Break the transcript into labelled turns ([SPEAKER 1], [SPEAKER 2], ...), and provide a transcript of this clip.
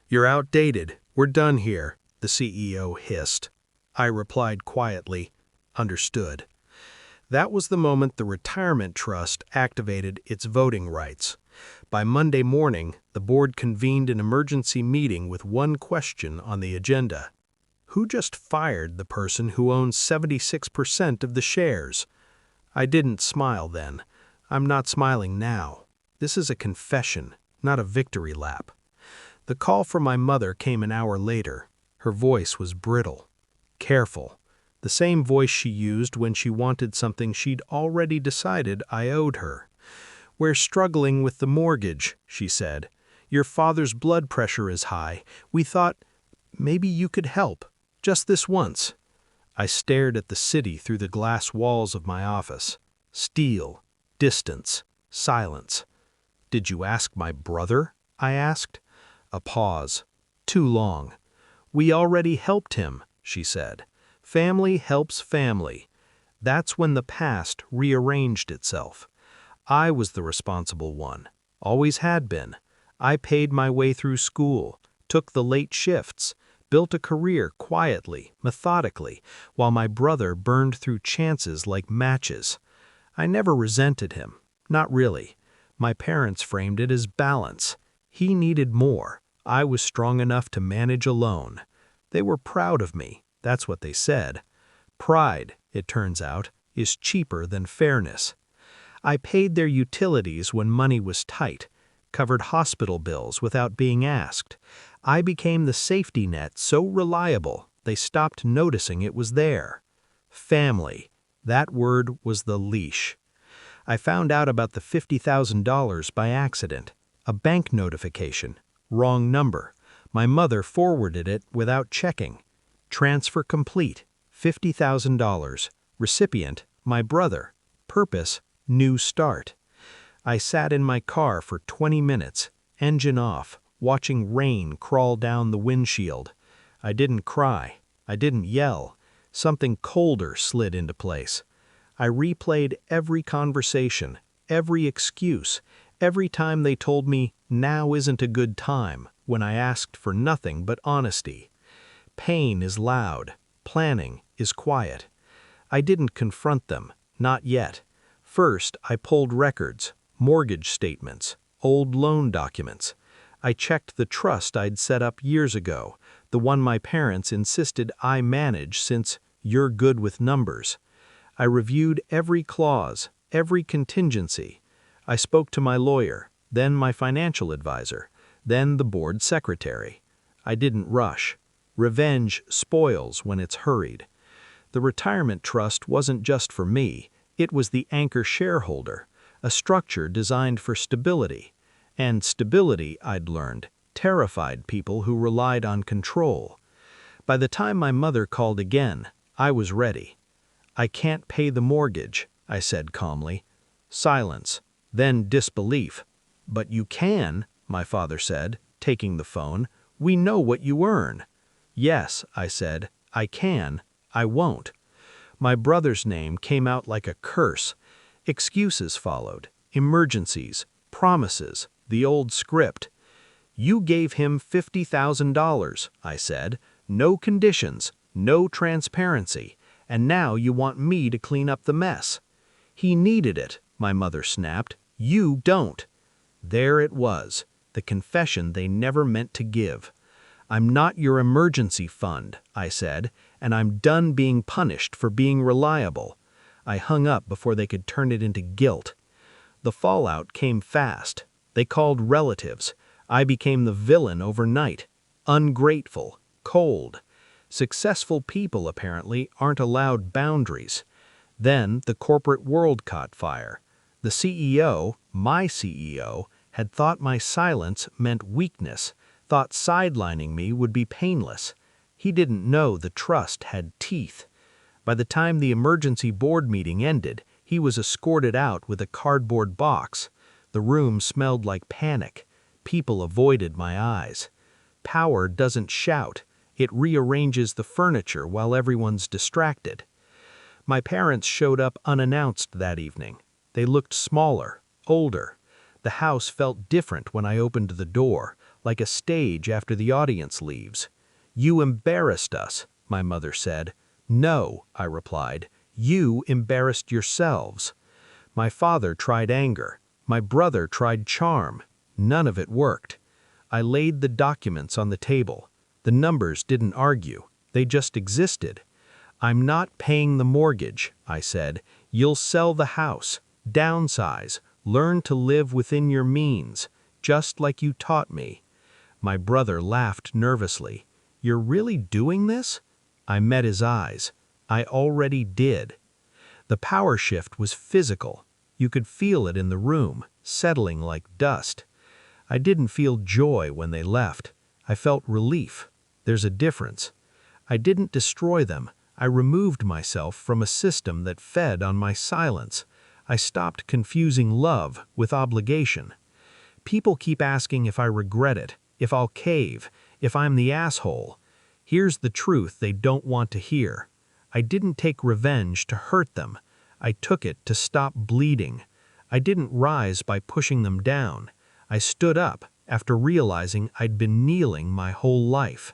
[SPEAKER 1] "You're outdated. We're done here," the CEO hissed. I replied quietly, "Understood." That was the moment the retirement trust activated its voting rights. By Monday morning, the board convened an emergency meeting with one question on the agenda. Who just fired the person who owns 76% of the shares? I didn't smile then. I'm not smiling now. This is a confession, not a victory lap. The call from my mother came an hour later. Her voice was brittle, careful, the same voice she used when she wanted something she'd already decided I owed her. "We're struggling with the mortgage," she said. "Your father's blood pressure is high. We thought maybe you could help, just this once." I stared at the city through the glass walls of my office. Steel, distance, silence. "Did you ask my brother?" I asked. A pause. Too long. "We already helped him," she said. "Family helps family." That's when the past rearranged itself. I was the responsible one. Always had been. I paid my way through school, took the late shifts, built a career quietly, methodically, while my brother burned through chances like matches. I never resented him. Not really. My parents framed it as balance. He needed more. I was strong enough to manage alone. They were proud of me. That's what they said. Pride, it turns out, is cheaper than fairness. I paid their utilities when money was tight, covered hospital bills without being asked. I became the safety net so reliable they stopped noticing it was there. Family. That word was the leash. I found out about the $50,000 by accident. A bank notification. Wrong number. My mother forwarded it without checking. Transfer complete. $50,000. Recipient, my brother. Purpose, new start. I sat in my car for 20 minutes, engine off, watching rain crawl down the windshield. I didn't cry. I didn't yell. Something colder slid into place. I replayed every conversation, every excuse, every time they told me now isn't a good time, when I asked for nothing but honesty. Pain is loud. Planning is quiet. I didn't confront them, not yet. First, I pulled records, mortgage statements, old loan documents. I checked the trust I'd set up years ago, the one my parents insisted I manage since you're good with numbers. I reviewed every clause, every contingency. I spoke to my lawyer, then my financial advisor, then the board secretary. I didn't rush. Revenge spoils when it's hurried. The retirement trust wasn't just for me. It was the anchor shareholder, a structure designed for stability. And stability, I'd learned, terrified people who relied on control. By the time my mother called again, I was ready. "I can't pay the mortgage," I said calmly. Silence, then disbelief. "But you can," my father said, taking the phone. "We know what you earn." "Yes," I said, "I can. I won't." My brother's name came out like a curse. Excuses followed, emergencies, promises, the old script. "You gave him $50,000, I said. "No conditions, no transparency, and now you want me to clean up the mess." "He needed it," my mother snapped. "You don't." There it was, the confession they never meant to give. "I'm not your emergency fund," I said, "and I'm done being punished for being reliable." I hung up before they could turn it into guilt. The fallout came fast. They called relatives. I became the villain overnight. Ungrateful, cold. Successful people, apparently, aren't allowed boundaries. Then the corporate world caught fire. The CEO, my CEO, had thought my silence meant weakness, thought sidelining me would be painless. He didn't know the trust had teeth. By the time the emergency board meeting ended, he was escorted out with a cardboard box. The room smelled like panic. People avoided my eyes. Power doesn't shout. It rearranges the furniture while everyone's distracted. My parents showed up unannounced that evening. They looked smaller, older. The house felt different when I opened the door, like a stage after the audience leaves. "You embarrassed us," my mother said. "No," I replied. "You embarrassed yourselves." My father tried anger. My brother tried charm. None of it worked. I laid the documents on the table. The numbers didn't argue. They just existed. "I'm not paying the mortgage," I said. "You'll sell the house, downsize, learn to live within your means, just like you taught me." My brother laughed nervously. "You're really doing this?" I met his eyes. I already did. The power shift was physical. You could feel it in the room, settling like dust. I didn't feel joy when they left. I felt relief. There's a difference. I didn't destroy them. I removed myself from a system that fed on my silence. I stopped confusing love with obligation. People keep asking if I regret it, if I'll cave, if I'm the asshole. Here's the truth they don't want to hear. I didn't take revenge to hurt them. I took it to stop bleeding. I didn't rise by pushing them down. I stood up after realizing I'd been kneeling my whole life.